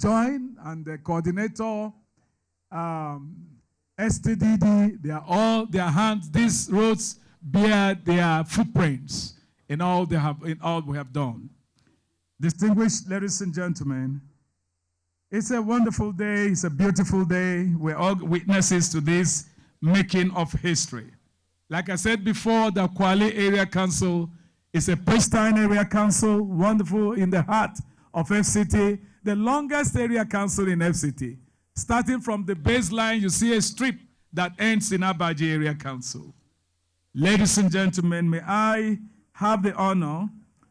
join, and the coordinator, STDD, they are all their hands. These roads bear their footprints in all we have done. Distinguished ladies and gentlemen, it's a wonderful day. It's a beautiful day. We're all witnesses to this making of history. Like I said before, the Kwali Area Council is a pristine area council, wonderful in the heart of FCT, the longest area council in FCT. Starting from the baseline, you see a strip that ends in Abuja Area Council. Ladies and gentlemen, may I have the honor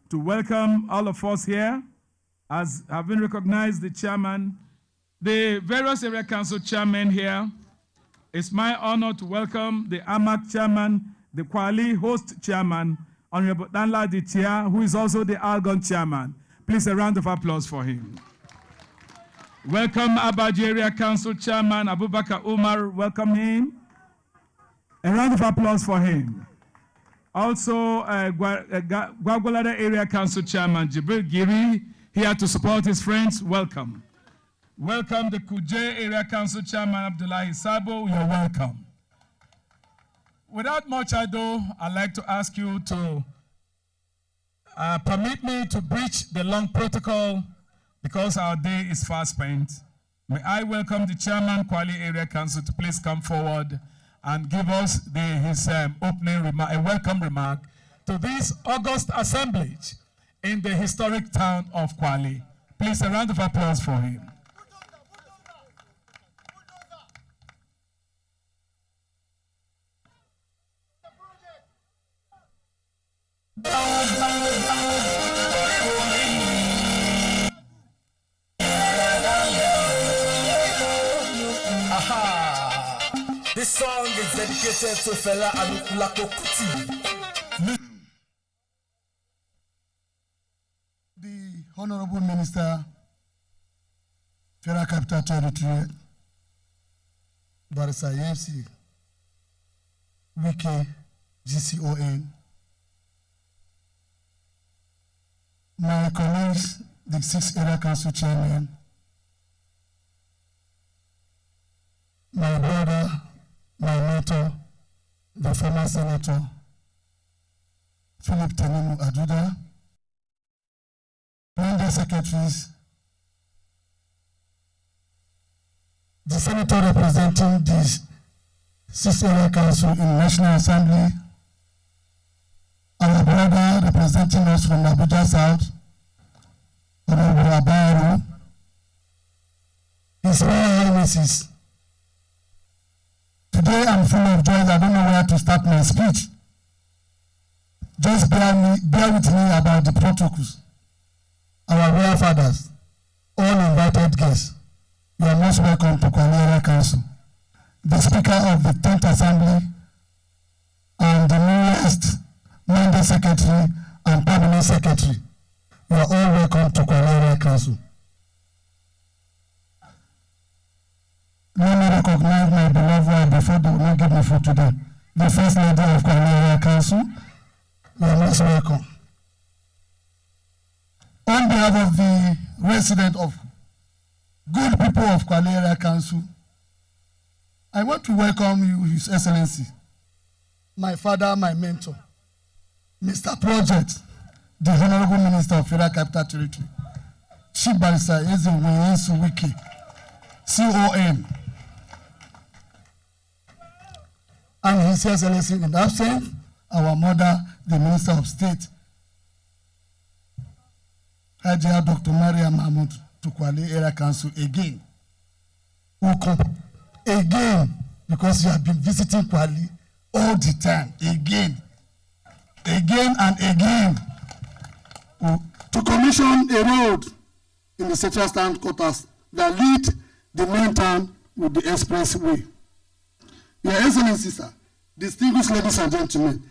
to welcome all of us here, as having recognized the chairman, the various area council chairmen here. It's my honor to welcome the AMAC chairman, the Kwali host chairman, Honorable Danladi Tia, who is also the Algon chairman. Please, a round of applause for him. Welcome Abuja Area Council Chairman Abubakar Umar, welcome him. A round of applause for him. Also, Gwagwalada Area Council Chairman Jibril Giri, here to support his friends, welcome. Welcome the Kuje Area Council Chairman Abdullahi Sabo, you're welcome. Without much ado, I'd like to ask you to permit me to breach the long protocol because our day is fast spent. May I welcome the Chairman, Kwali Area Council, to please come forward and give us his opening remark, a welcome remark to this August assemblage in the historic town of Kwali. Please, a round of applause for him. This song is dedicated to Fela Anukulako Kuti. The Honorable Minister, Federal Capital Territory, Barrister EFC, Wike, GCON, my colleagues, the 6th Area Council Chairman, my brother, my mentor, the former Senator, Philip Tenemu Aduda, London secretaries, the Senator representing the 6th Area Council in National Assembly, our brother representing us from Abuja South, Honorable Abaru, His Royal Highnesses. Today I'm full of joy. I don't know where to start my speech. Just bear with me about the protocols. Our royal fathers, all invited guests, you are most welcome to Kwali Area Council. The Speaker of the 10th Assembly and the newest Mandate Secretary and Permanent Secretary, you are all welcome to Kwali Area Council. Let me recognize my beloved wife before they will not give me food today. The First Lady of Kwali Area Council, you are most welcome. On behalf of the residents of good people of Kwali Area Council, I want to welcome you, His Excellency, my father, my mentor, Mr. Project, the Honorable Minister of Federal Capital Territory, Chief Barrister Ezenwensu Wike, CON, and His Excellency in absence, our mother, the Minister of State, Hajia Dr. Maria Mahmoud, to Kwali Area Council again. Who come again because you have been visiting Kwali all the time, again and again, to commission a road in the Central Stand quarters that lead the main town with the expressway. Your Excellency, sir, distinguished ladies and gentlemen,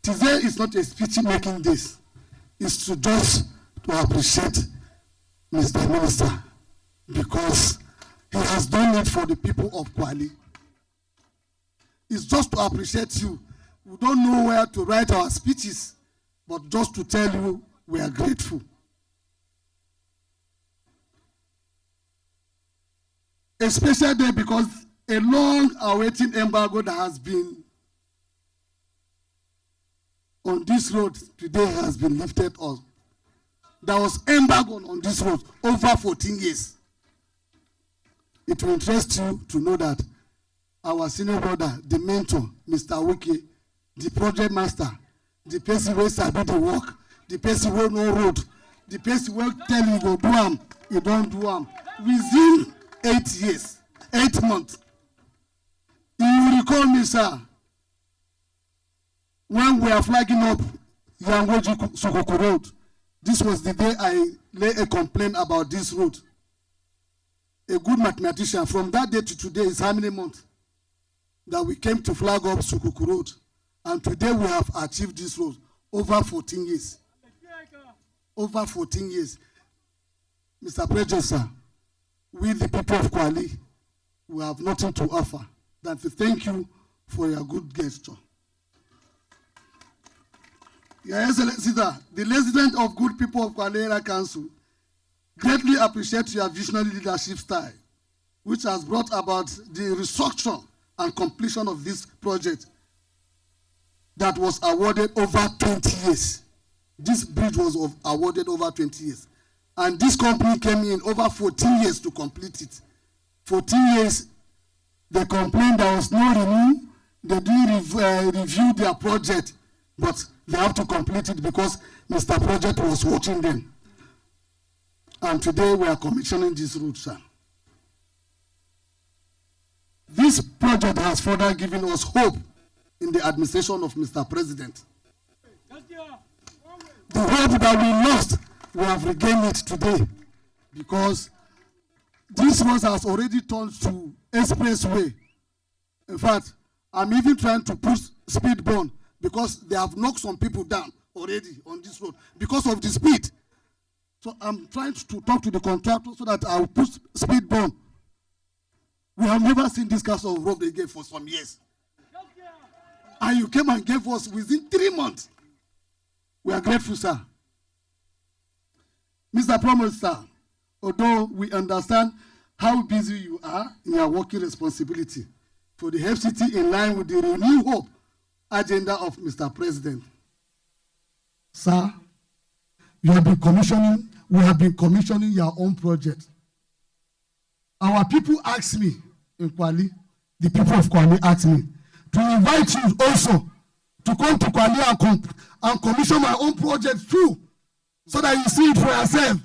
today is not a speech making this. It's to just to appreciate Mr. Minister because he has done it for the people of Kwali. It's just to appreciate you. We don't know where to write our speeches, but just to tell you we are grateful. a special day because a long-awaited embargo that has been on this road today has been lifted off. There was embargo on this road over 14 years. It will interest you to know that our senior brother, the mentor, Mr. Wike, the project master, the person who sabi the work, the person who know road, the person who tell you go do am, you don't do am. Within 8 years, 8 months. You recall me, sir, when we are flagging up Yangoji Sokoko Road. This was the day I lay a complaint about this road. A good mathematician, from that day to today is how many months that we came to flag up Sokoko Road. And today we have achieved this road over 14 years. Over 14 years. Mr. President, sir, we the people of Kwali, we have nothing to offer than to thank you for your good gesture. Your Excellency, sir, the resident of good people of Kwali Area Council greatly appreciate your visionary leadership style, which has brought about the restructure and completion of this project that was awarded over 20 years. This bridge was awarded over 20 years. And this company came in over 14 years to complete it. 14 years, they complained there was no renewal. They didn't review their project, but they have to complete it because Mr. Project was watching them. And today we are commissioning this road, sir. This project has further given us hope in the administration of Mr. President. The hope that we lost, we have regained it today because this road has already turned to expressway. In fact, I'm even trying to push speed bump because they have knocked some people down already on this road because of the speed. So I'm trying to talk to the contractor so that I'll push speed bump. We have never seen this kind of road again for some years. And you came and gave us within 3 months. We are grateful, sir. Mr. Promise, sir, although we understand how busy you are in your working responsibility for the FCT in line with the Renew Hope agenda of Mr. President. Sir, we have been commissioning your own project. Our people asked me in Kwali, the people of Kwali asked me to invite you also to come to Kwali and commission my own project too, so that you see it for yourself.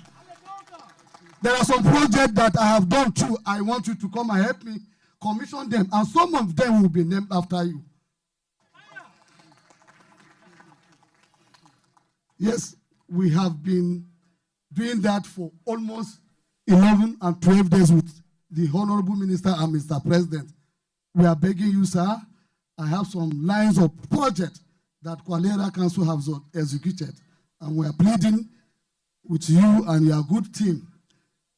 There are some projects that I have done too. I want you to come and help me commission them, and some of them will be named after you. Yes, we have been doing that for almost 11 and 12 days with the Honorable Minister and Mr. President. We are begging you, sir. I have some lines of project that Kwali Area Council has executed, and we are pleading with you and your good team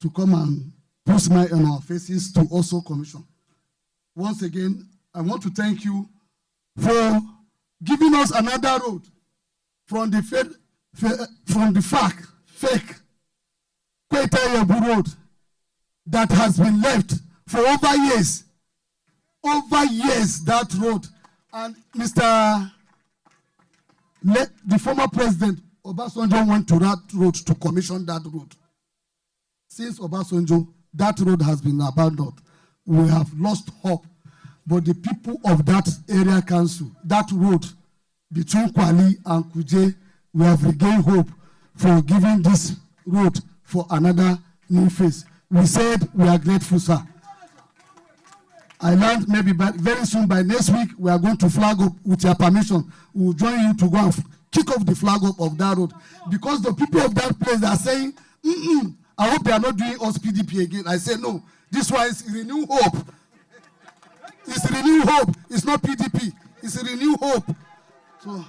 to come and put smile on our faces to also commission. Once again, I want to thank you for giving us another road from the fake Kweta road that has been left for over years. Over years, that road. And the former president, Obasanjo, went to that road to commission that road. Since Obasanjo, that road has been abandoned. We have lost hope. But the people of that area council, that road between Kwali and Kuje, we have regained hope for giving this road for another new phase. We said we are grateful, sir. I learned maybe very soon, by next week, we are going to flag up with your permission. We will join you to go and kick off the flag up of that road. Because the people of that place are saying, I hope they are not doing us PDP again. I say, no, this one is Renew Hope. It's Renew Hope. It's not PDP. It's Renew Hope. So,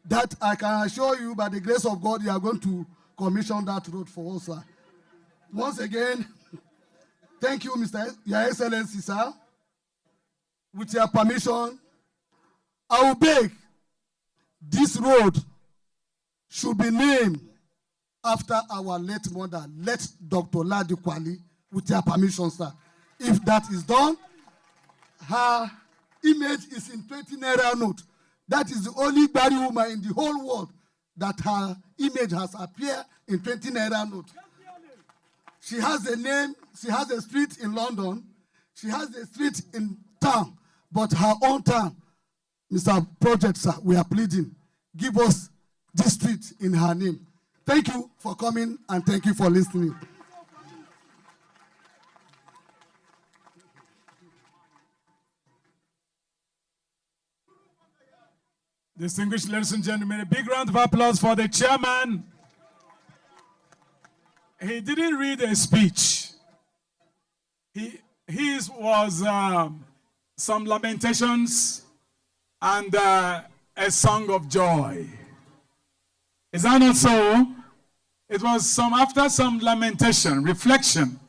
that I can assure you, by the grace of God, you are going to commission that road for us, sir. Once again, thank you, Your Excellency, sir. With your permission, I will beg this road should be named after our late mother, let Dr. Ladi Kwali, with your permission, sir. If that is done, her image is in 20 Naira note. That is the only buried woman in the whole world that her image has appeared in 20 Naira note. She has a name, she has a street in London, she has a street in town, but her own town, Mr. Project, sir, we are pleading, give us this street in her name. Thank you for coming and thank you for listening. Distinguished ladies and gentlemen, a big round of applause for the chairman. He didn't read a speech. His was some lamentations and a song of joy. Is that not so? It was after some lamentation, reflection,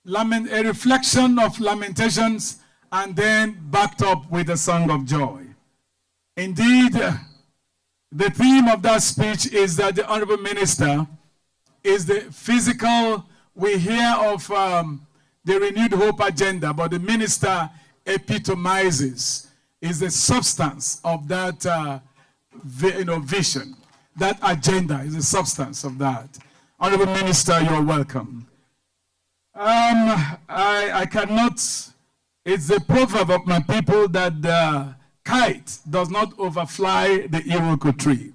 a reflection of lamentations, and then backed up with a song of joy. Indeed, the theme of that speech is that the Honorable Minister is the physical, we hear of the renewed hope agenda, but the minister epitomizes, is the substance of that vision. That agenda is the substance of that. Honorable Minister, you're welcome. I cannot, it's the proverb of my people that the kite does not overfly the Iroko tree.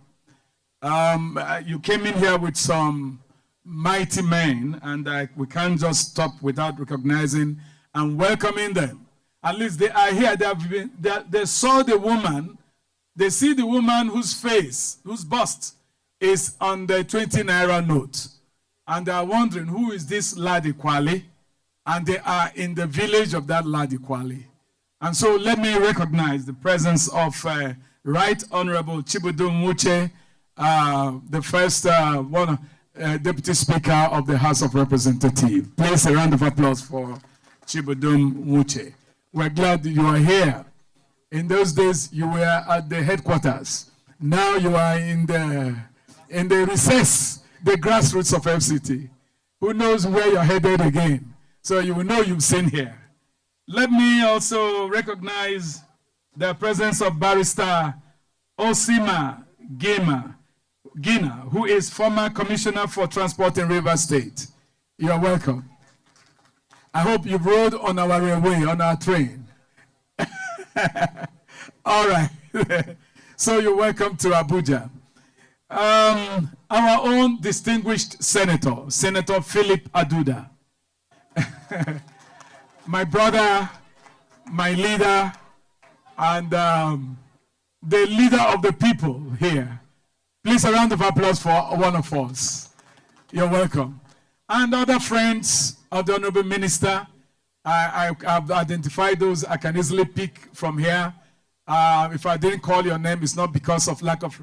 You came in here with some mighty men, and we can't just stop without recognizing and welcoming them. At least they are here. They saw the woman. They see the woman whose face, whose bust is on the 20 Naira note. And they are wondering, who is this Ladi Kwali? And they are in the village of that Ladi Kwali. And so let me recognize the presence of Right Honorable Chibudum Muche, the first Deputy Speaker of the House of Representatives. Please, a round of applause for Chibudum Muche. We're glad you are here. In those days, you were at the headquarters. Now you are in the recess, the grassroots of FCT. Who knows where you're headed again? So you will know you've seen here. Let me also recognize the presence of Barrister Osima Gina, who is former Commissioner for Transport in Rivers State. You're welcome. I hope you rode on our railway, on our train. All right. So you're welcome to Abuja. Our own distinguished senator, Senator Philip Aduda. My brother, my leader, and the leader of the people here. Please, a round of applause for one of us. You're welcome. And other friends of the Honorable Minister, I've identified those I can easily pick from here. If I didn't call your name, it's not because of lack of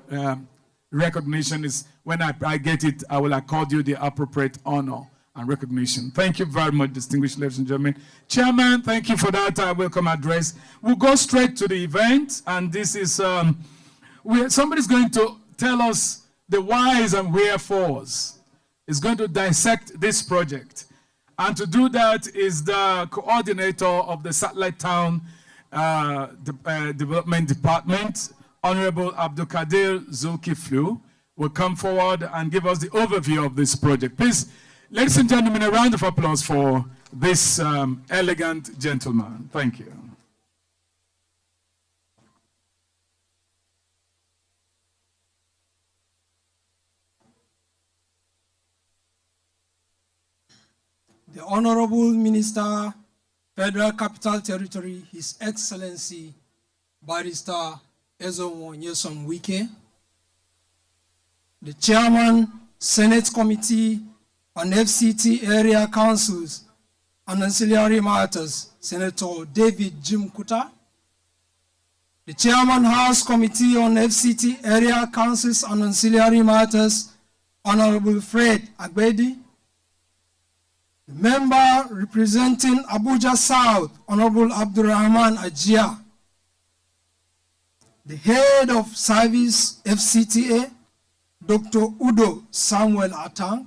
recognition. It's when I get it, I will accord you the appropriate honor and recognition. Thank you very much, distinguished ladies and gentlemen. Chairman, thank you for that welcome address. We'll go straight to the event, and this is, somebody's going to tell us the whys and wherefores. Is going to dissect this project. And to do that is the coordinator of the Satellite Town Development Department, Honorable Abdulkadir Zulkiflu, will come forward and give us the overview of this project. Please, ladies and gentlemen, a round of applause for this elegant gentleman. Thank you. The Honorable Minister, Federal Capital Territory, His Excellency, Barrister Ezomo Nyesom Wike, the Chairman, Senate Committee on FCT Area Councils and Ancillary Matters, Senator David Jim Kuta, the Chairman, House Committee on FCT Area Councils and Ancillary Matters, Honorable Fred Agbedi, the member representing Abuja South, Honorable Abdurrahman Ajia, the head of service FCTA, Dr. Udo Samuel Atang,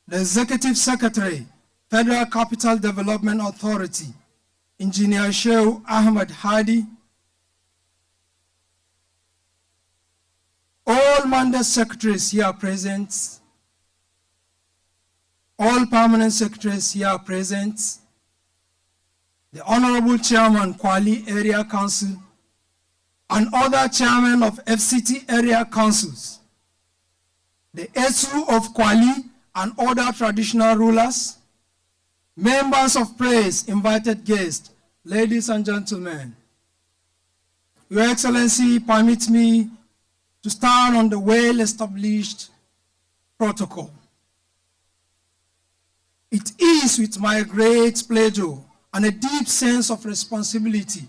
the Executive Secretary, Federal Capital Development Authority, Engineer Shehu Ahmed Hadi, all mandate secretaries here present, all permanent secretaries here present, the Honorable Chairman, Kwali Area Council, and other chairmen of FCT area councils, the Esu of Kwali and other traditional rulers, members of press, invited guests, ladies and gentlemen. Your Excellency, permit me to stand on the well-established protocol. It is with my great pleasure and a deep sense of responsibility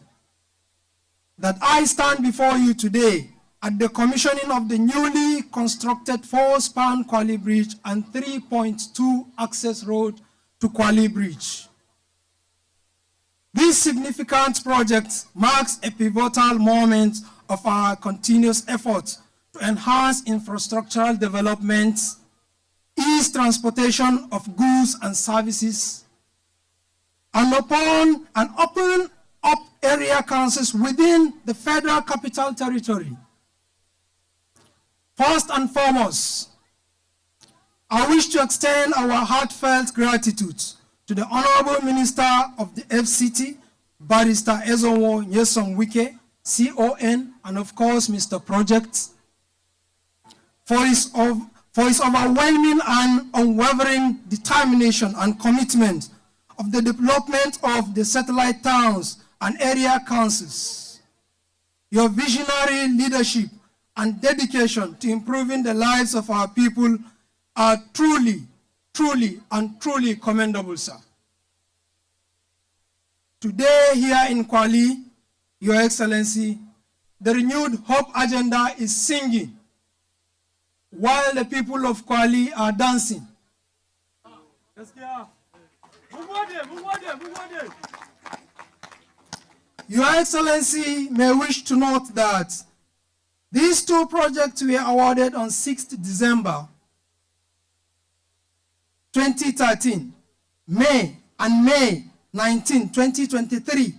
that I stand before you today at the commissioning of the newly constructed 4-span Kwali Bridge and 3.2 access road to Kwali Bridge. This significant project marks a pivotal moment of our continuous efforts to enhance infrastructural development, ease transportation of goods and services, and open up area councils within the Federal Capital Territory. First and foremost, I wish to extend our heartfelt gratitude to the Honorable Minister of the FCT, Barrister Ezowo Nyesom Wike, CON, and of course, Mr. Project, for his overwhelming and unwavering determination and commitment of the development of the satellite towns and area councils. Your visionary leadership and dedication to improving the lives of our people are truly commendable, sir. Today here in Kwali, Your Excellency, the renewed hope agenda is singing while the people of Kwali are dancing. Your Excellency may wish to note that these two projects were awarded on 6th December 2013, May 19, 2023,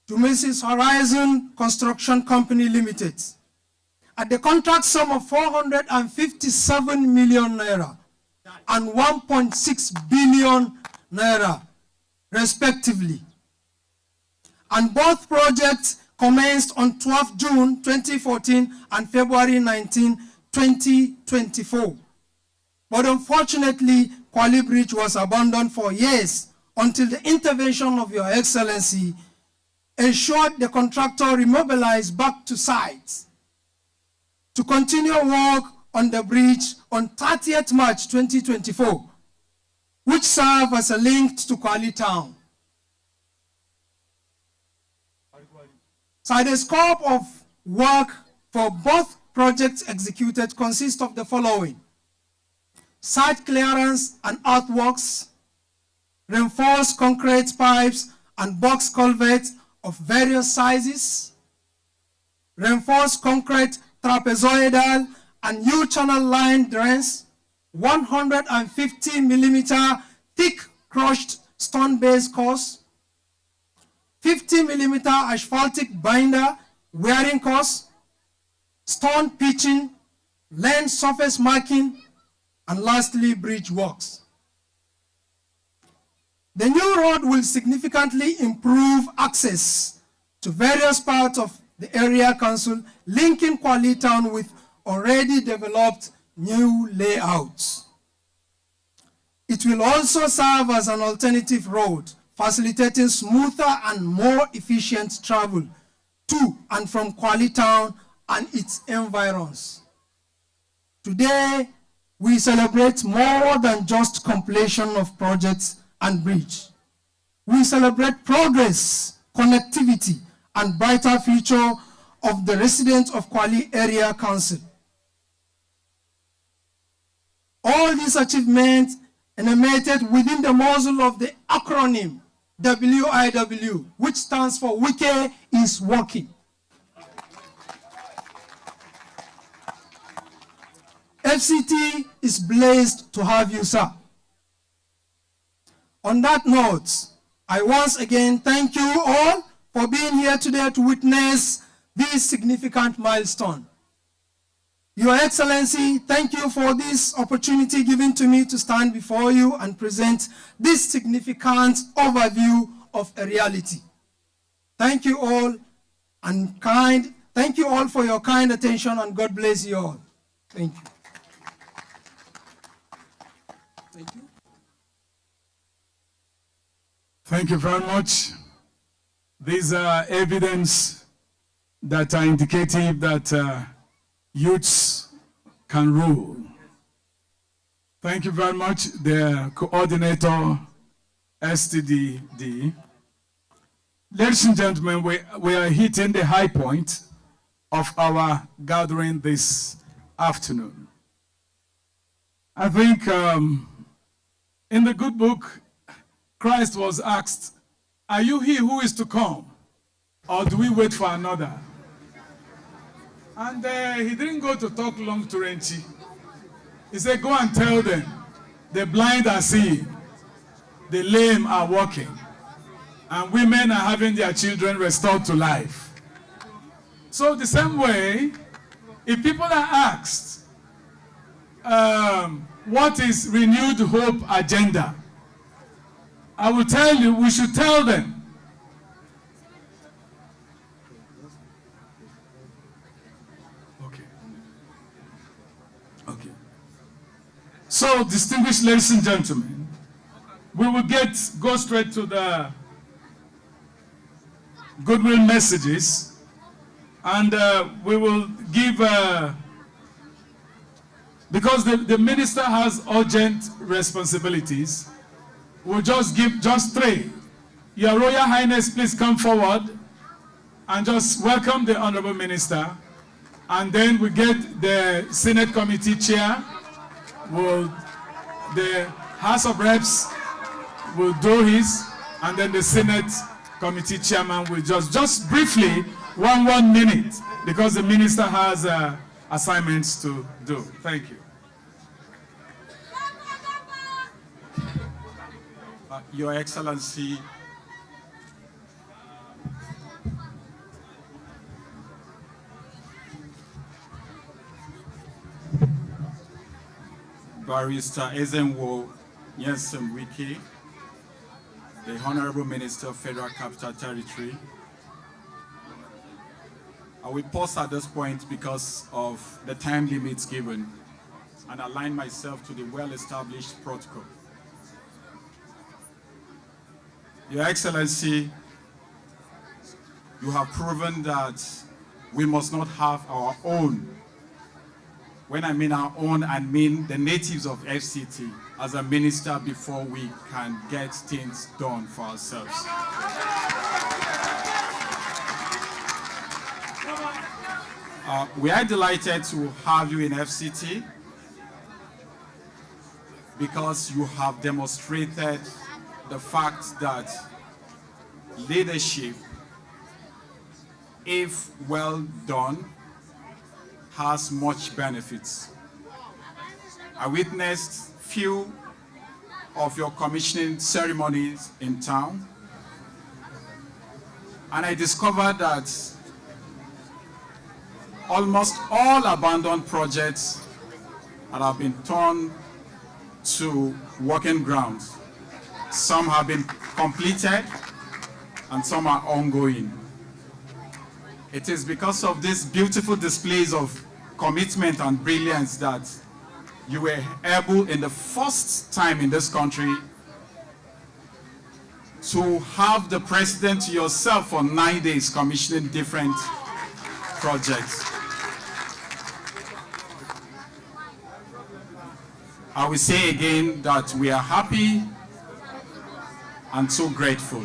to Mrs. Horizon Construction Company Limited at the contract sum of 457 million naira and 1.6 billion naira, respectively. And both projects commenced on 12 June 2014 and February 19, 2024. But unfortunately, Kwali Bridge was abandoned for years until the intervention of Your Excellency ensured the contractor remobilized back to site to continue work on the bridge on 30th March 2024, which served as a link to Kwali town. So the scope of work for both projects executed consists of the following: site clearance and earthworks, reinforced concrete pipes and box culverts of various sizes, reinforced concrete trapezoidal and U-channel line drains, 150 millimeter thick crushed stone-based course, 50 millimeter asphaltic binder wearing course, stone pitching, land surface marking, and lastly, bridge works. The new road will significantly improve access to various parts of the area council, linking Kwali town with already developed new layouts. It will also serve as an alternative road, facilitating smoother and more efficient travel to and from Kwali town and its environs. Today, we celebrate more than just completion of projects and bridge. We celebrate progress, connectivity, and brighter future of the residents of Kwali Area Council. All these achievements enumerated within the muzzle of the acronym WIW, which stands for Wike is Working. FCT is blessed to have you, sir. On that note, I once again thank you all for being here today to witness this significant milestone. Your Excellency, thank you for this opportunity given to me to stand before you and present this significant overview of a reality. Thank you all for your kind attention, and God bless you all. Thank you. Thank you. Thank you very much. These are evidence that are indicative that youths can rule. Thank you very much, the coordinator, STDD. Ladies and gentlemen, we are hitting the high point of our gathering this afternoon. I think in the good book, Christ was asked, "Are you he who is to come, or do we wait for another?" And he didn't go to talk long to Renchi. He said, "Go and tell them, the blind are seeing, the lame are walking, and women are having their children restored to life." So the same way, if people are asked, what is renewed hope agenda? I will tell you, we should tell them. Okay. So, distinguished ladies and gentlemen, we will go straight to the goodwill messages, and we will give, because the minister has urgent responsibilities, we'll just give just 3. Your Royal Highness, please come forward and just welcome the Honorable Minister, and then we get the Senate Committee Chair. The House of Reps will do his, and then the Senate Committee Chairman will just briefly, 1 minute, because the Minister has assignments to do. Thank you. Your Excellency, Barrister Ezenwo Nyesem Wike, the Honorable Minister of Federal Capital Territory. I will pause at this point because of the time limits given and align myself to the well-established protocol. Your Excellency, you have proven that we must not have our own. When I mean our own, I mean the natives of FCT as a minister before we can get things done for ourselves. We are delighted to have you in FCT because you have demonstrated the fact that leadership, if well done, has much benefits. I witnessed few of your commissioning ceremonies in town, and I discovered that almost all abandoned projects that have been turned to working grounds. Some have been completed and some are ongoing. It is because of these beautiful displays of commitment and brilliance that you were able, in the first time in this country, to have the president yourself for 9 days commissioning different projects. I will say again that we are happy and so grateful.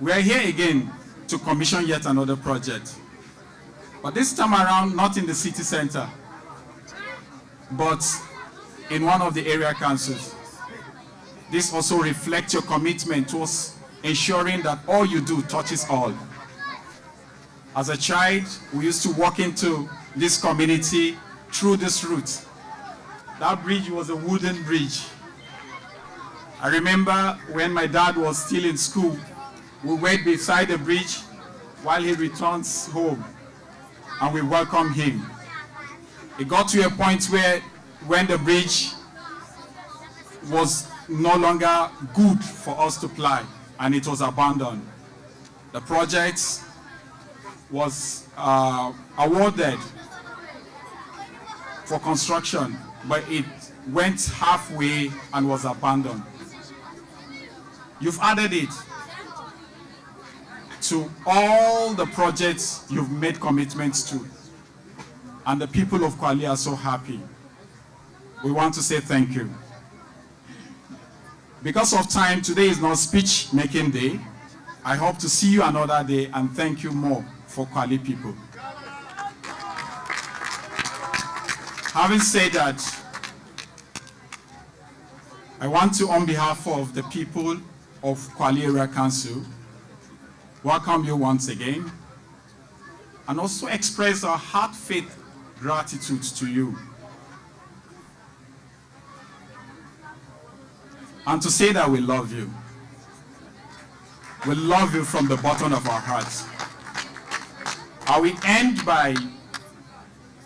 We are here again to commission yet another project. But this time around, not in the city center, but in one of the area councils. This also reflects your commitment towards ensuring that all you do touches all. As a child, we used to walk into this community through this route. That bridge was a wooden bridge. I remember when my dad was still in school, we wait beside the bridge while he returns home, and we welcome him. It got to a point where when the bridge was no longer good for us to ply, and it was abandoned. The project was awarded for construction, but it went halfway and was abandoned. You've added it to all the projects you've made commitments to, and the people of Kwali are so happy. We want to say thank you. Because of time, today is not speech-making day. I hope to see you another day, and thank you more for Kwali people. Having said that, I want to, on behalf of the people of Kwali Area Council, welcome you once again, and also express our heartfelt gratitude to you. And to say that we love you. We love you from the bottom of our hearts. I will end by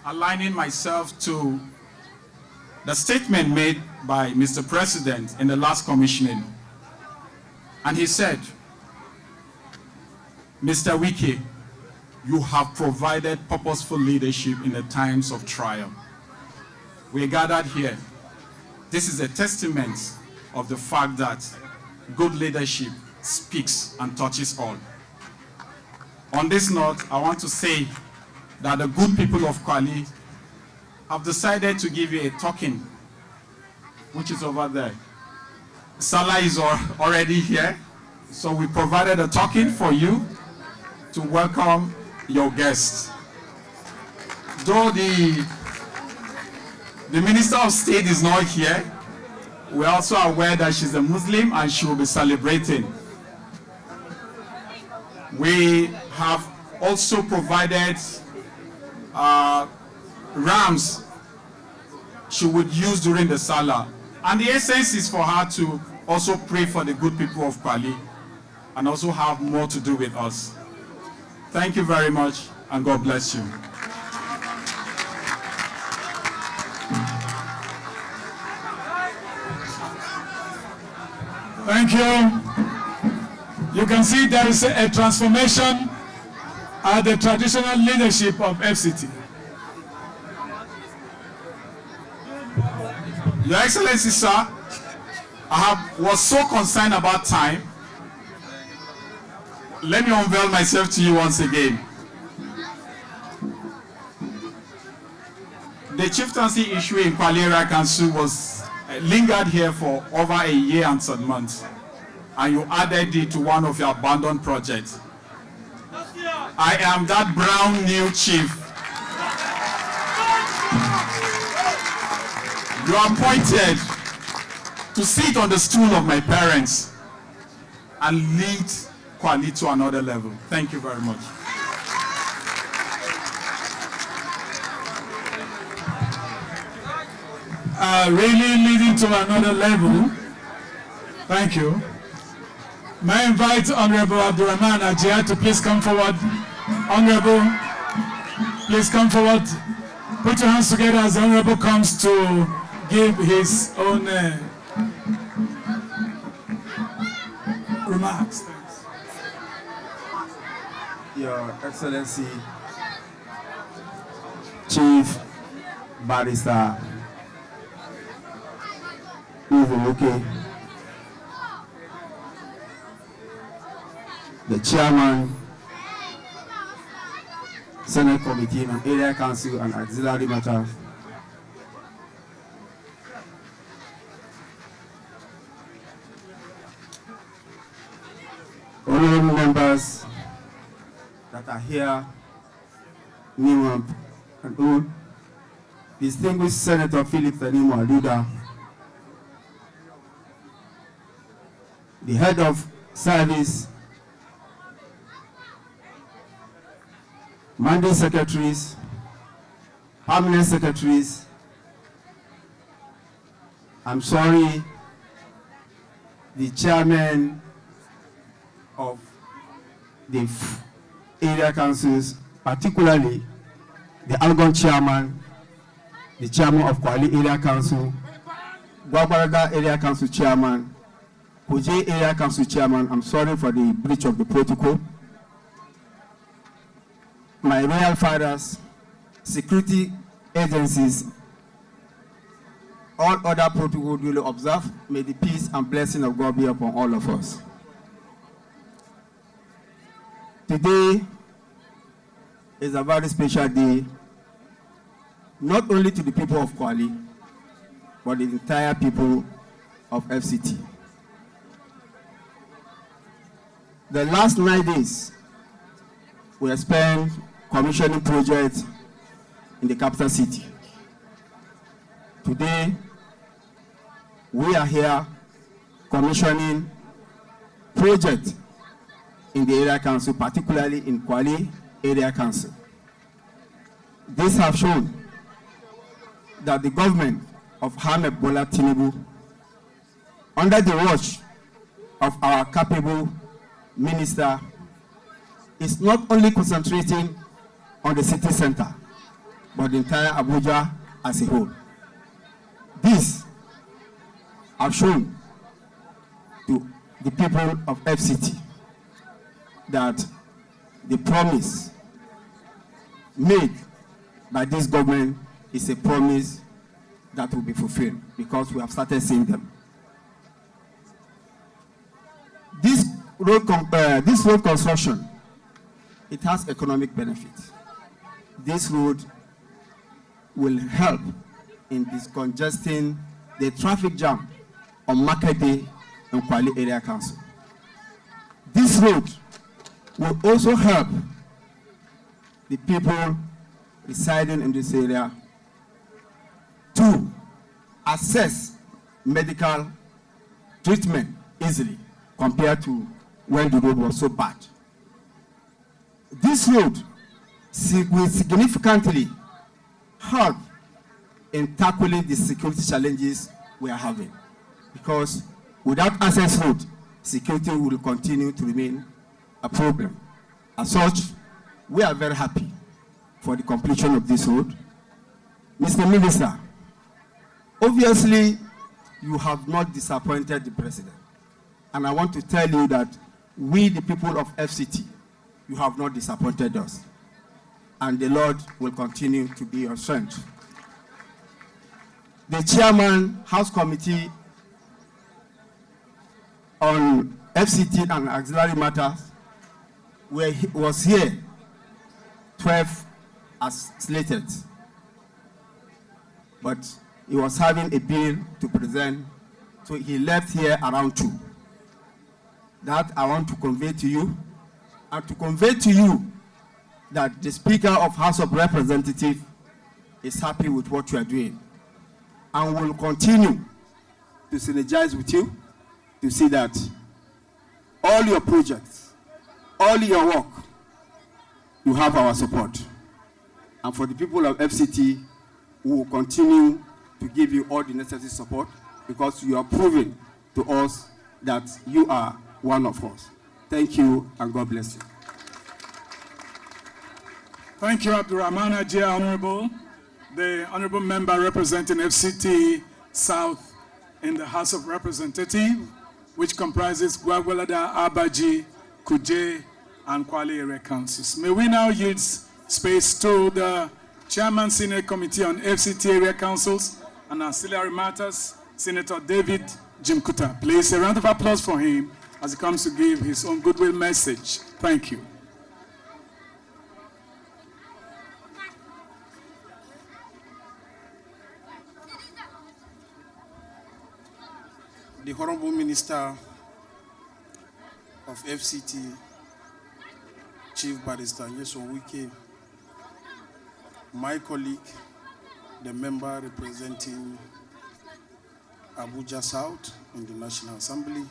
aligning myself to the statement made by Mr. President in the last commissioning. And he said, Mr. Wike, you have provided purposeful leadership in the times of trial. We are gathered here. This is a testament of the fact that good leadership speaks and touches all. On this note, I want to say that the good people of Kwali have decided to give you a token, which is over there. Salah is already here, so we provided a token for you to welcome your guests. Though the Minister of State is not here, we're also aware that she's a Muslim and she will be celebrating. We have also provided rams she would use during the Salah. And the essence is for her to also pray for the good people of Kwali and also have more to do with us. Thank you very much, and God bless you. Thank you. You can see there is a transformation at the traditional leadership of FCT. Your Excellency, sir, was so concerned about time. Let me unveil myself to you once again. The chieftaincy issue in Kwali Area Council was lingered here for over a year and some months, and you added it to one of your abandoned projects. I am that brown new chief. You are appointed to sit on the stool of my parents and lead Kwali to another level. Thank you very much. Really leading to another level. Thank you. May I invite Honorable Abdurrahman Ajia to please come forward. Honorable, please come forward. Put your hands together as the Honorable comes to give his own remarks. Your Excellency, Chief Barrister Wike, the Chairman, Senate Committee on Area Council and Auxiliary Matters, honorable members that are here, new and old, distinguished Senator Philip Tanimo Aluda, the head of service, mandate secretaries, permanent secretaries. I'm sorry, the chairman of the area councils, particularly the Algon chairman, the chairman of Kwali area council, Gwagwalada area council chairman, Kuje area council chairman. I'm sorry for the breach of the protocol. My royal fathers, security agencies, all other protocols duly observed. May the peace and blessing of God be upon all of us. Today is a very special day, not only to the people of Kwali, but the entire people of FCT. The last 9 days, we have spent commissioning projects in the capital city. Today, we are here commissioning projects in the area council, particularly in Kwali area council. This has shown that the government of Ahmed Bola Tinubu, under the watch of our capable minister, is not only concentrating on the city center, but the entire Abuja as a whole. This has shown to the people of FCT that the promise made by this government is a promise that will be fulfilled, because we have started seeing them. This road construction, it has economic benefits. This road will help in discongesting the traffic jam on Market Day in Kwali Area Council. This road will also help the people residing in this area to access medical treatment easily compared to when the road was so bad. This road will significantly help in tackling the security challenges we are having, because without access road, security will continue to remain a problem. As such, we are very happy for the completion of this road. Mr. Minister, obviously, you have not disappointed the president. And I want to tell you that we, the people of FCT, you have not disappointed us. And the Lord will continue to be your strength. The chairman, House Committee on FCT and Auxiliary Matters was here 12 as slated. But he was having a bill to present, so he left here around 2. That I want to convey to you, and to convey to you that the Speaker of House of Representatives is happy with what you are doing, and will continue to synergize with you to see that all your projects, all your work, you have our support. And for the people of FCT, we will continue to give you all the necessary support, because you are proving to us that you are one of us. Thank you, and God bless you. Thank you, Abdurrahman Ajay, Honorable. The Honorable Member representing FCT South in the House of Representatives, which comprises Gwagwalada, Abaji, Kuje, and Kwali area councils. May we now yield space to the Chairman, Senate Committee on FCT area councils and ancillary matters, Senator David Jimkuta. Please, a round of applause for him as he comes to give his own goodwill message. Thank you. The Honorable Minister of FCT, Chief Barrister Wike, my colleague, the member representing Abuja South in the National Assembly,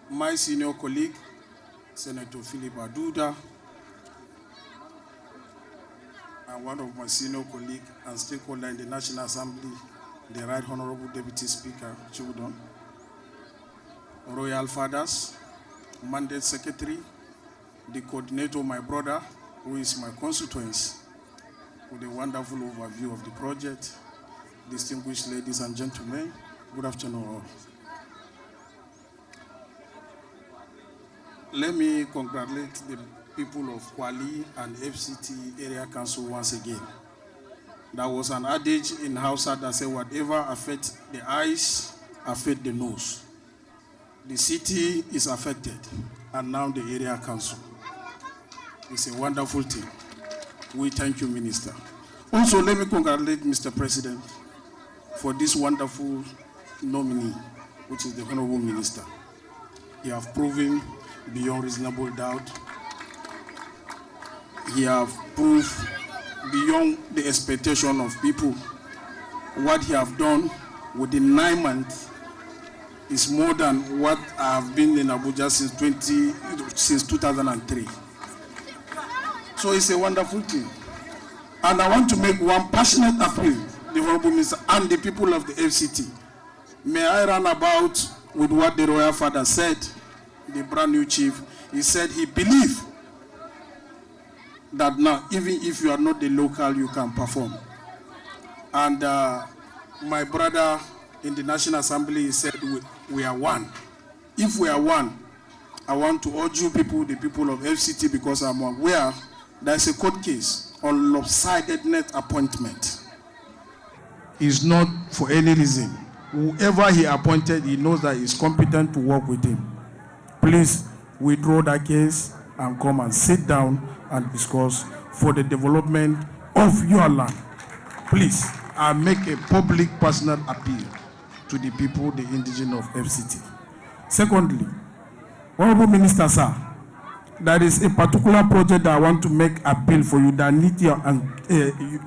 my senior colleague, Senator Philip Aduda, and one of my senior colleagues and stakeholder in the National Assembly, the Right Honorable Deputy Speaker, Chudon, Royal Fathers, Mandate Secretary, the coordinator, my brother, who is my constituent, with a wonderful overview of the project. Distinguished ladies and gentlemen, good afternoon all. Let me congratulate the people of Kwali and FCT Area Council once again. There was an adage in Hausa that said, whatever affects the eyes, affects the nose. The city is affected, and now the Area Council. It's a wonderful thing. We thank you, Minister. Also, let me congratulate Mr. President for this wonderful nominee, which is the Honorable Minister. He has proven beyond reasonable doubt. He has proved beyond the expectation of people. What he has done within 9 months is more than what I have been in Abuja since 2003. So it's a wonderful thing. And I want to make one passionate appeal, the Honorable Minister and the people of the FCT. May I run about with what the Royal Father said, the brand new chief. He said he believed that now, even if you are not the local, you can perform. And my brother in the National Assembly, he said, we are one. If we are one, I want to urge you people, the people of FCT, because I'm aware there's a court case on lopsided net appointment. It's not for any reason. Whoever he appointed, he knows that he's competent to work with him. Please withdraw that case and come and sit down and discuss for the development of your land. Please, I make a public personal appeal to the people, the indigenous of FCT. Secondly, Honorable Minister, sir, there is a particular project that I want to make appeal for you that needs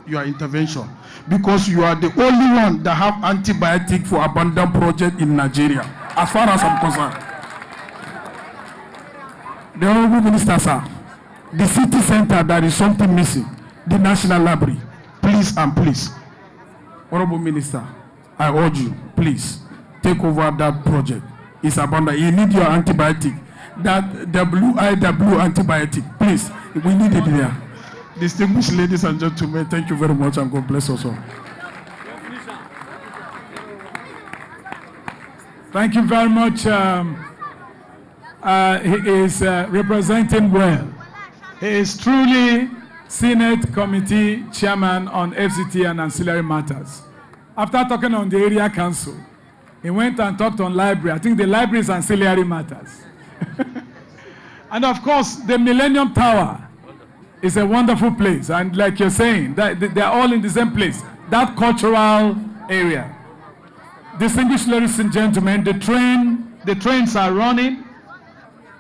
your intervention, because you are the only one that have antibiotic for abandoned project in Nigeria, as far as I'm concerned. The Honorable Minister, sir, the city center, there is something missing, the National Library. Please and please, Honorable Minister, I urge you, please, take over that project. It's abundant. You need your antibiotic. That WIW antibiotic, please, we need it there. Distinguished ladies and gentlemen, thank you very much and God bless us all. Thank you very much. He is representing well. He is truly Senate Committee Chairman on FCT and Ancillary Matters. After talking on the Area Council, he went and talked on library. I think the library is Ancillary Matters. And of course, the Millennium Tower is a wonderful place. And like you're saying, they're all in the same place, that cultural area. Distinguished ladies and gentlemen, the trains are running.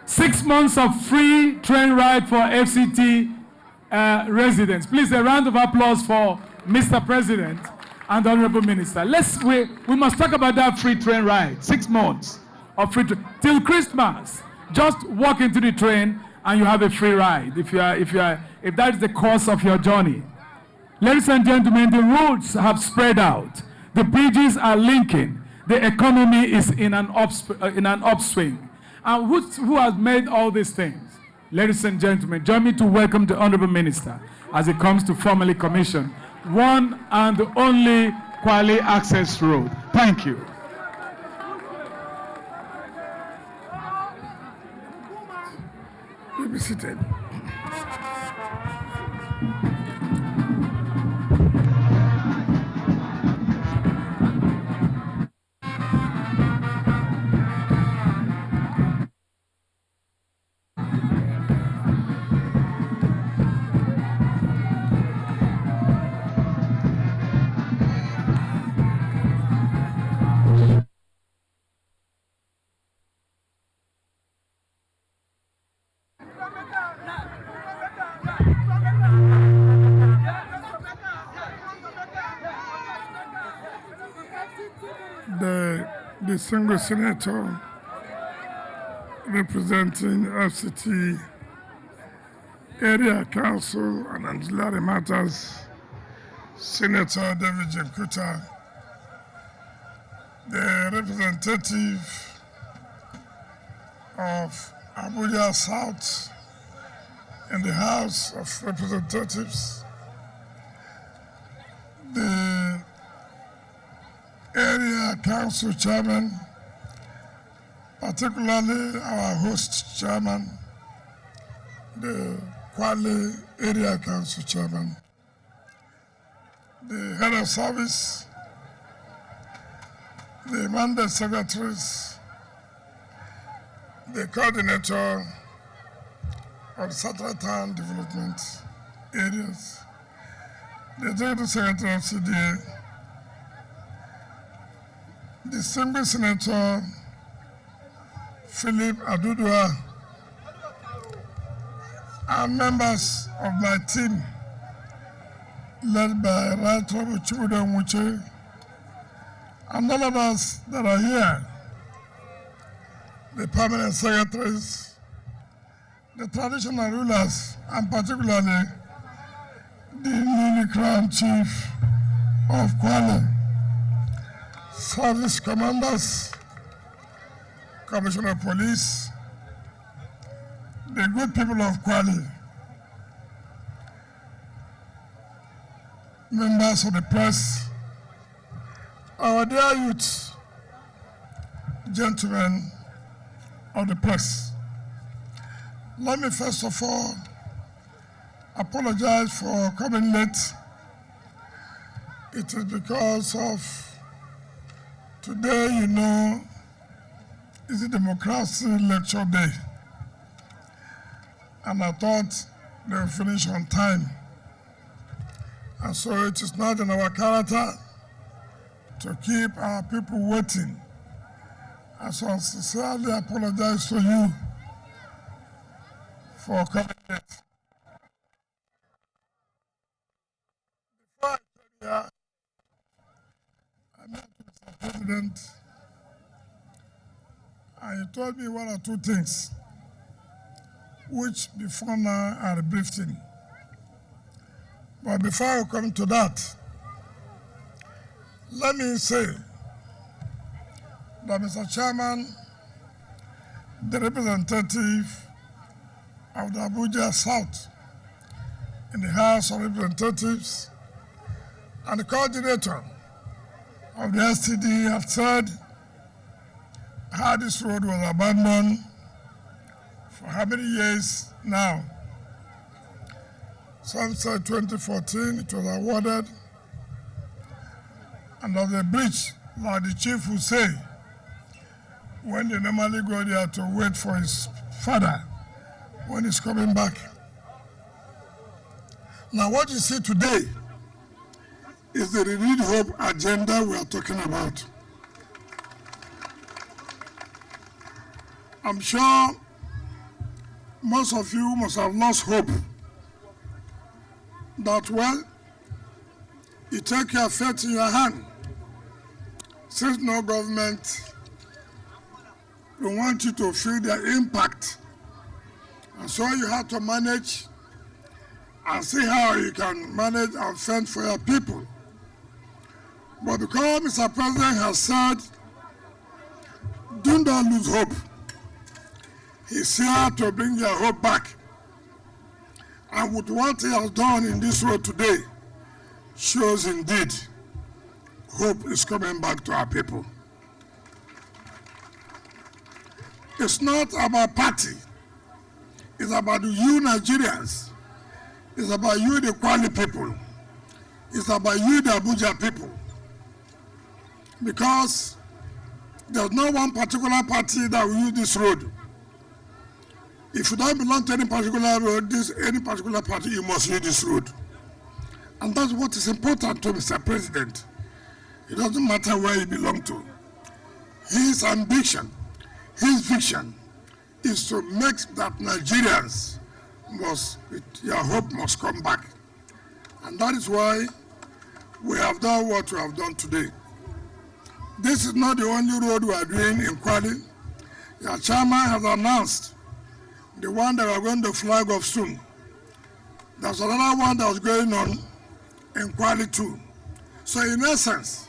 6 months of free train ride for FCT residents. Please, a round of applause for Mr. President and the Honorable Minister. We must talk about that free train ride. 6 months of free train till Christmas. Just walk into the train and you have a free ride if that is the course of your journey. Ladies and gentlemen, the roads have spread out. The bridges are linking. The economy is in an upswing. And who has made all these things? Ladies and gentlemen, join me to welcome the Honorable Minister as he comes to formally commission one and only Kwali Access Road. Thank you. Be seated. The distinguished senator representing FCT Area Council and Ancillary Matters, Senator David Jimkuta, the representative of Abuja South in the House of Representatives, the area council chairman, particularly our host chairman, the Kwali area council chairman, the head of service, the mandate secretaries, the coordinator of Satellite Town Development areas, the executive secretary of CDA, distinguished Senator Philip Adudua, and members of my team, led by Right Honorable Chibudo Muche, and all of us that are here, the permanent secretaries, the traditional rulers, and particularly the newly crowned chief of Kwali, service commanders, commissioner of police, the good people of Kwali, members of the press, our dear youth, gentlemen of the press. Let me first of all apologize for coming late. It is because of today, you know, is a democracy lecture day. And I thought they would finish on time. And so it is not in our character to keep our people waiting. And so I sincerely apologize to you for coming late. Before I came here, I met Mr. President, and he told me one or two things, which before now I briefed him. But before I come to that, let me say that Mr. Chairman, the representative of the Abuja South in the House of Representatives and the coordinator of the STD have said how this road was abandoned for how many years now. Some said 2014 it was awarded, and of the bridge, like the chief would say, when they normally go there to wait for his father when he's coming back. Now what you see today is the renewed hope agenda we are talking about. I'm sure most of you must have lost hope that, well, you take your fate in your hand. Since no government will want you to feel their impact, and so you have to manage and see how you can manage and fend for your people. But because Mr. President has said, do not lose hope, he's here to bring your hope back. And with what he has done in this road today, shows indeed hope is coming back to our people. It's not about party. It's about you Nigerians. It's about you the Kwali people. It's about you the Abuja people. Because there's no one particular party that will use this road. If you don't belong to any particular road, any particular party, you must use this road. And that's what is important to Mr. President. It doesn't matter where you belong to. His ambition, his vision is to make that Nigerians your hope must come back. And that is why we have done what we have done today. This is not the only road we are doing in Kwali. Your chairman has announced the one that we are going to flag off soon, There's another one that was going on in Kwali too. So in essence,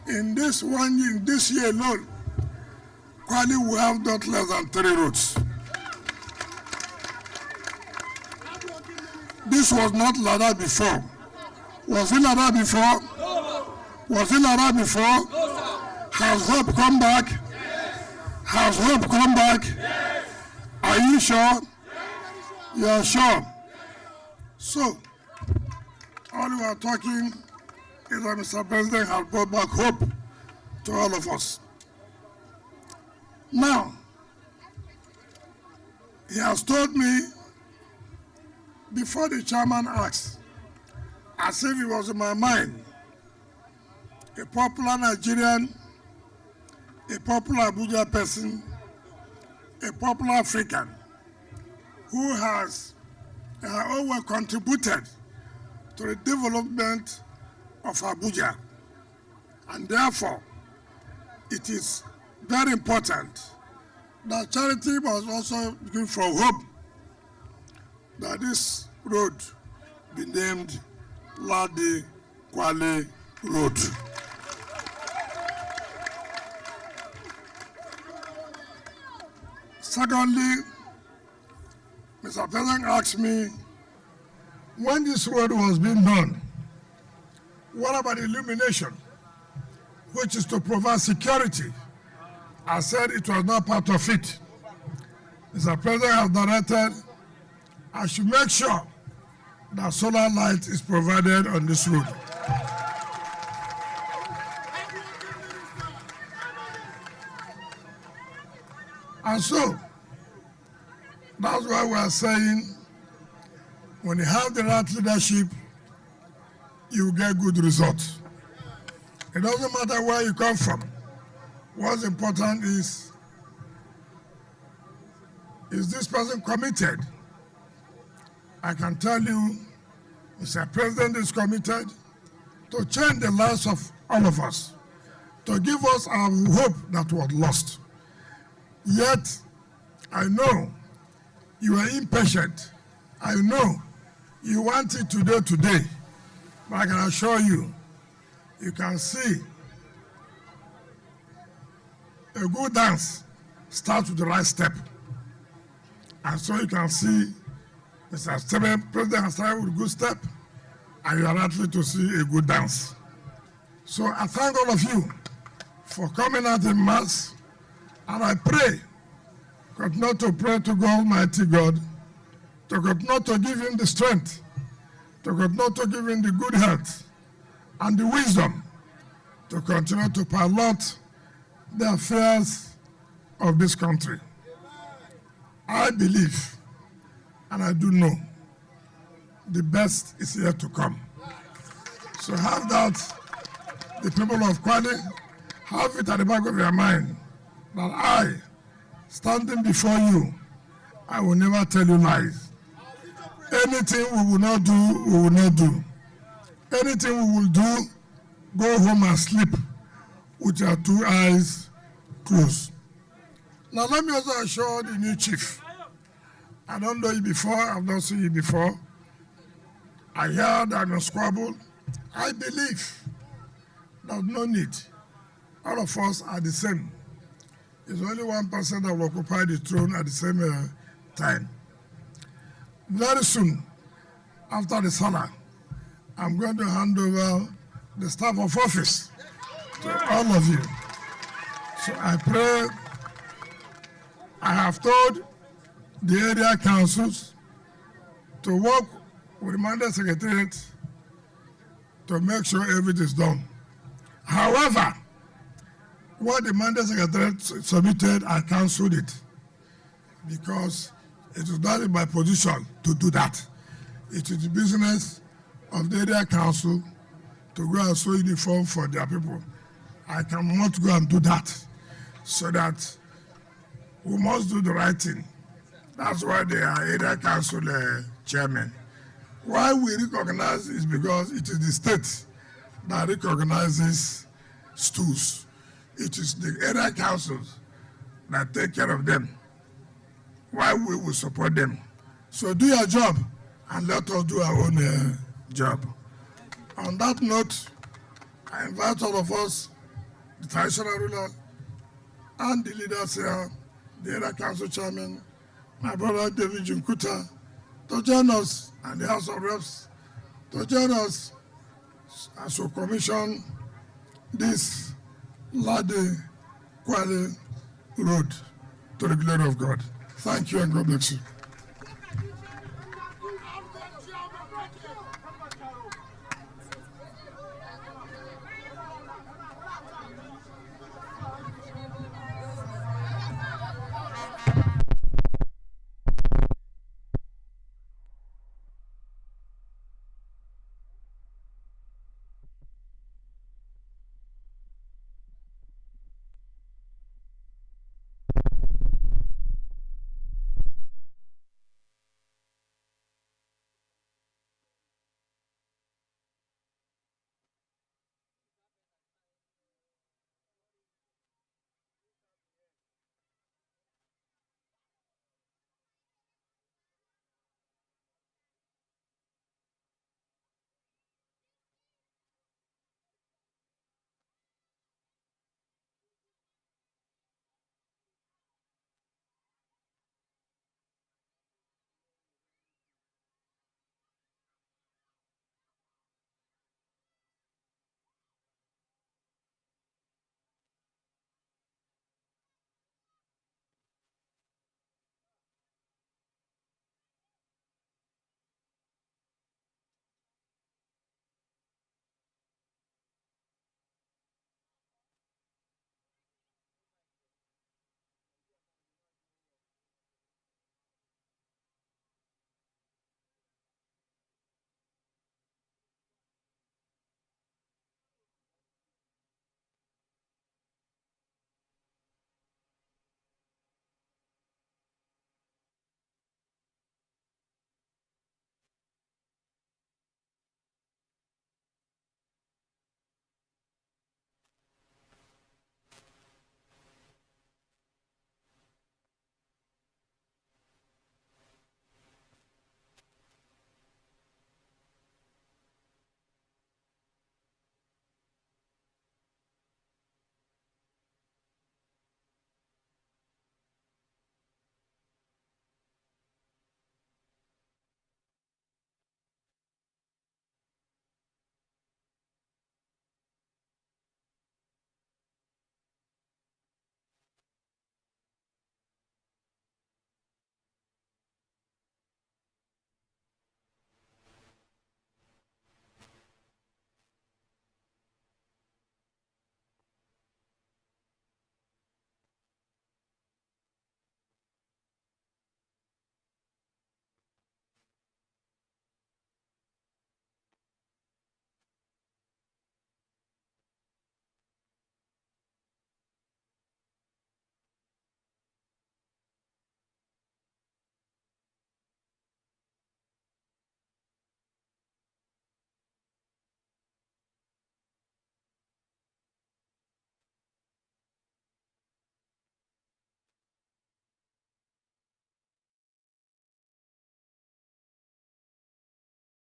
in this year alone, Kwali will have not less than 3 roads. This was not like that before. Was it like that before? Was it like that before? Has hope come back? Has hope come back? Are you sure? You are sure? So, all we are talking is that Mr. President has brought back hope to all of us. Now, he has told me, before the chairman asked, as if it was in my mind, a popular Nigerian, a popular Abuja person, a popular African, who has always contributed to the development of Abuja. And therefore, it is very important that charity must also give for hope that this road be named Ladi Kwali Road. Secondly, Mr. President asked me, when this road was being done, what about illumination, which is to provide security? I said it was not part of it. Mr. President has directed I should make sure that solar light is provided on this road. And so, that's why we are saying, when you have the right leadership, you get good results. It doesn't matter where you come from. What's important is this person committed? I can tell you, Mr. President is committed to change the lives of all of us, to give us our hope that was lost. Yet, I know you are impatient. I know you want it today, but I can assure you, you can see a good dance starts with the right step. And so you can see Mr. President has started with a good step, and you are likely to see a good dance. So I thank all of you for coming out in mass, and I pray, continue to pray to God, Almighty God, to continue to give him the strength, to continue to give him the good health and the wisdom to continue to pilot the affairs of this country. I believe, and I do know, the best is yet to come. So have that, the people of Kwali, have it at the back of your mind, that I, standing before you, I will never tell you lies. Anything we will not do, we will not do. Anything we will do, go home and sleep with your 2 eyes closed. Now let me also assure the new chief, I don't know you before, I've not seen you before. I heard I'm a squabble. I believe there's no need. All of us are the same. There's only one person that will occupy the throne at the same time. Very soon, after the Salah, I'm going to hand over the staff of office to all of you. So I pray, I have told the area councils to work with the mandate secretariat to make sure everything is done. However, what the mandate secretariat submitted, I cancelled it because it is not in my position to do that. It is the business of the area council to go and sew uniform for their people. I cannot go and do that, so that we must do the right thing. That's why they are area council chairman. Why we recognize is because it is the state that recognizes stools. It is the area councils that take care of them. Why we will support them. So do your job, and let us do our own job. On that note, I invite all of us, the traditional ruler and the leaders here, the area council chairman, my brother David Junkuta, to join us, and the House of Reps, to join us as we commission this Lade Kwali road to the glory of God. Thank you and God bless you.